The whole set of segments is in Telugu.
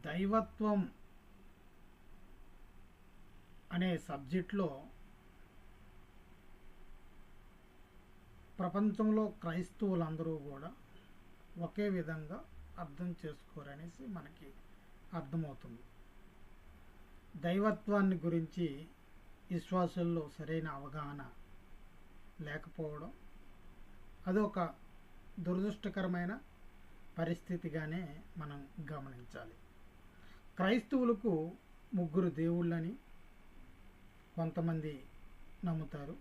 దైవత్వం అనే సబ్జెక్ట్లో ప్రపంచంలో క్రైస్తవులందరూ కూడా ఒకే విధంగా అర్థం చేసుకోరనేసి మనకి అర్థమవుతుంది. దైవత్వాన్ని గురించి విశ్వాసుల్లో సరైన అవగాహన లేకపోవడం అది ఒక దురదృష్టకరమైన పరిస్థితిగానే మనం గమనించాలి. క్రైస్తవులకు ముగ్గురు దేవుళ్ళని కొంతమంది నమ్ముతారు,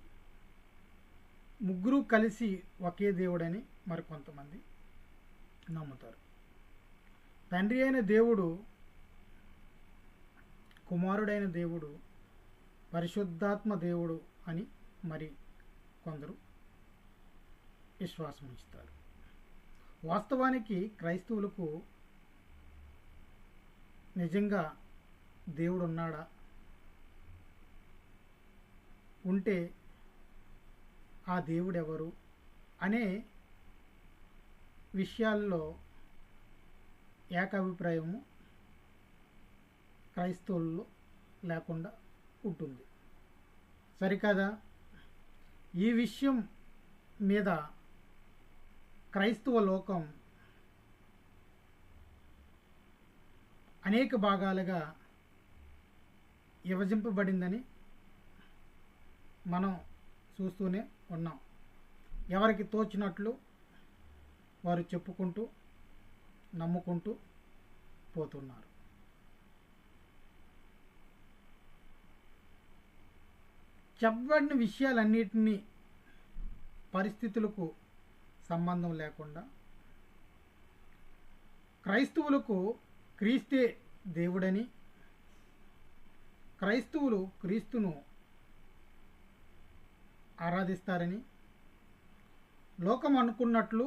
ముగ్గురు కలిసి ఒకే దేవుడని మరికొంతమంది నమ్ముతారు. తండ్రి అయిన దేవుడు, కుమారుడైన దేవుడు, పరిశుద్ధాత్మ దేవుడు అని మరి కొందరు విశ్వాసం ఉంచుతారు. వాస్తవానికి క్రైస్తవులకు నిజంగా దేవుడు ఉన్నాడా, ఉంటే ఆ దేవుడు ఎవరు అనే విషయాల్లో ఏకాభిప్రాయము క్రైస్తవుల్లో లేకుండా ఉంటుంది. సరికాదా? ఈ విషయం మీద క్రైస్తవ లోకం అనేక భాగాలుగా విభజింపబడిందని మనం చూస్తూనే ఉన్నాం. ఎవరికి తోచినట్లు వారు చెప్పుకుంటూ నమ్ముకుంటూ పోతున్నారు. చెప్పబడిన విషయాలన్నిటినీ పరిస్థితులకు సంబంధం లేకుండా క్రైస్తవులకు క్రీస్తే దేవుడని, క్రైస్తవులు క్రీస్తును ఆరాధిస్తారని లోకం అనుకున్నట్లు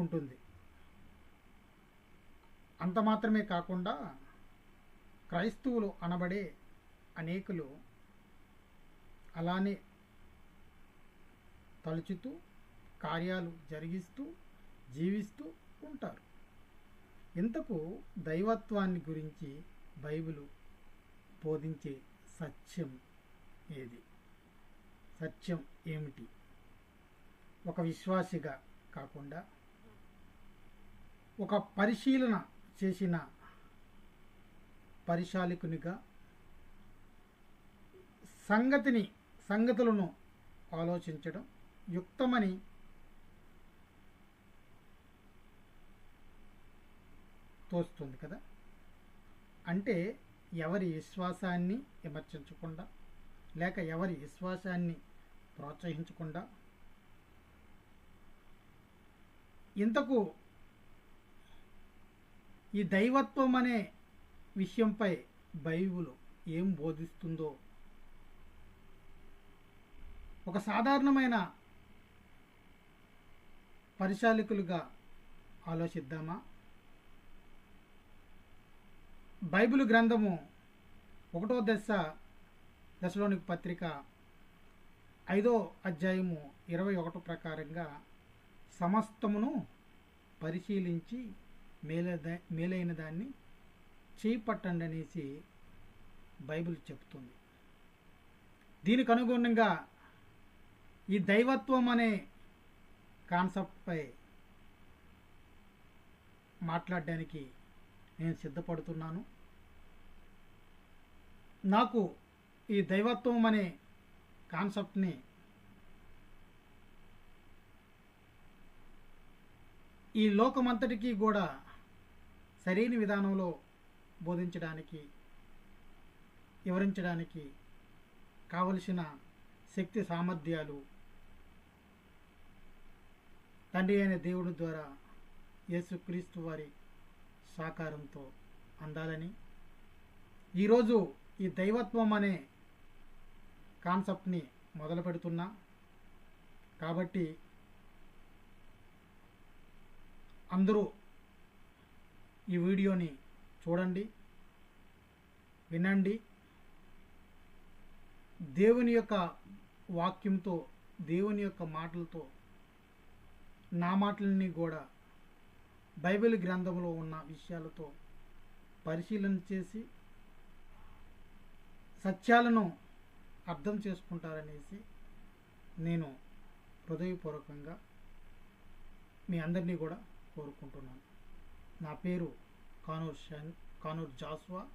ఉంటుంది. అంత మాత్రమే కాకుండా క్రైస్తవులు అనబడే అనేకులు అలానే తలుచుతూ కార్యాలు జరిగిస్తూ జీవిస్తూ ఉంటారు. ఇంతకు దైవత్వాన్ని గురించి బైబిలు బోధించే సత్యం ఏది? సత్యం ఏమిటి? ఒక విశ్వాసిగా కాకుండా ఒక పరిశీలన చేసిన పరిశాలికునిగా సంగతులను ఆలోచించడం యుక్తమని తోస్తుంది కదా. అంటే ఎవరి విశ్వాసాన్ని విమర్శించకుండా లేక ఎవరి విశ్వాసాన్ని ప్రోత్సహించకుండా ఇంతకు ఈ దైవత్వం అనే విషయంపై బైబిల్ ఏం బోధిస్తుందో ఒక సాధారణమైన పరిశాలికులుగా ఆలోచిద్దామా? బైబిల్ గ్రంథము 1వ దశలోనికి పత్రిక 5వ అధ్యాయము 21 ప్రకారంగా సమస్తమును పరిశీలించి మేలైన దాన్ని చేపట్టండి అనేసి బైబిల్ చెప్తుంది. దీనికి అనుగుణంగా ఈ దైవత్వం అనే కాన్సెప్ట్పై మాట్లాడడానికి నేను సిద్ధపడుతున్నాను. నాకు ఈ దైవత్వం అనే కాన్సెప్ట్ని ఈ లోకమంతటికీ కూడా సరైన విధానంలో బోధించడానికి వివరించడానికి కావలసిన శక్తి సామర్థ్యాలు తండ్రి అయిన దేవుడి ద్వారా యేసుక్రీస్తు వారి సహకారంతో అందాలని ఈరోజు ఈ దైవత్వం అనే కాన్సెప్ట్ని మొదలు పెడుతున్నా. కాబట్టి అందరూ ఈ వీడియోని చూడండి, వినండి. దేవుని యొక్క వాక్యంతో, దేవుని యొక్క మాటలతో నా మాటలని కూడా బైబిల్ గ్రంథంలో ఉన్న విషయాలతో పరిశీలన చేసి సత్యాలను అర్థం చేసుకుంటారనేసి నేను హృదయపూర్వకంగా మీ అందరినీ కూడా కోరుకుంటున్నాను. నా పేరు కానూర్ జాస్వా,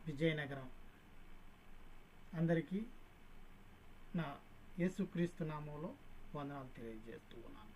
విజయనగరం. అందరికీ నా యేసుక్రీస్తు నామంలో వందనాలు తెలియజేస్తూ ఉన్నాను.